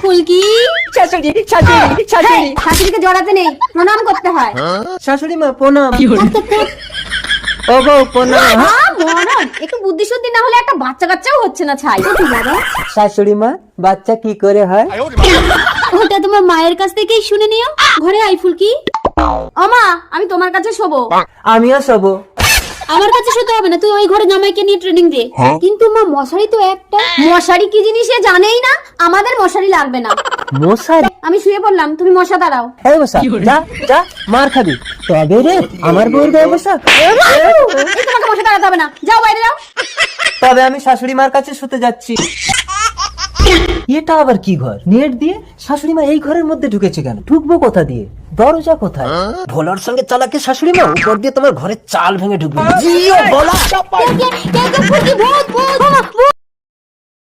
ফুলকি শাশুড়ি শাশুড়ি শাশুড়ি শাশুড়িকে জড়াতে নেই, প্রণাম করতে হয়। শাশুড়ি মা প্রণাম। ও বউ প্রণাম। মরণ, একটু বুদ্ধি শুদ্ধি না হলে একটা বাচ্চা কাচ্চাও হচ্ছে না ছাই। শাশুড়ি মা বাচ্চা কি করে হয়? ওটা তোমার মায়ের কাছ থেকেই শুনে নিও। ঘরে আই ফুলকি। ও মা, আমি তোমার কাছে শোবো। আমিও শোবো। আমার কাছে শুতে হবে না, তুই ওই ঘরে জামাইকে নিয়ে ট্রেনিং দে। কিন্তু মা মশারি তো একটা। মশারি কি জিনিস সে জানেই না, আমাদের মশারি লাগবে না। মশারি? আমি শুয়ে পড়লাম, তুমি মশা দাঁড়াও। এই বসা, যা যা মার খাবি। তবে রে আমার বউর গায়ে বসা। এই তোমাকে মশা দাঁড়াতে হবে না, যাও বাইরে যাও। তবে আমি শাশুড়ি মার কাছে শুতে যাচ্ছি। এটা আবার কি ঘর? নেট দিয়ে শাশুড়ি মা এই ঘরের মধ্যে ঢুকেছে কেন? ঢুকবো কোথা দিয়ে? দরজা কোথায়? ভোলার সঙ্গে চালাকে শাশুড়ি মা উপর দিয়ে তোমার ঘরের চাল ভেঙে ঢুকবে। জিও ভোলা। কে ফুলকি, ভূত ভূত।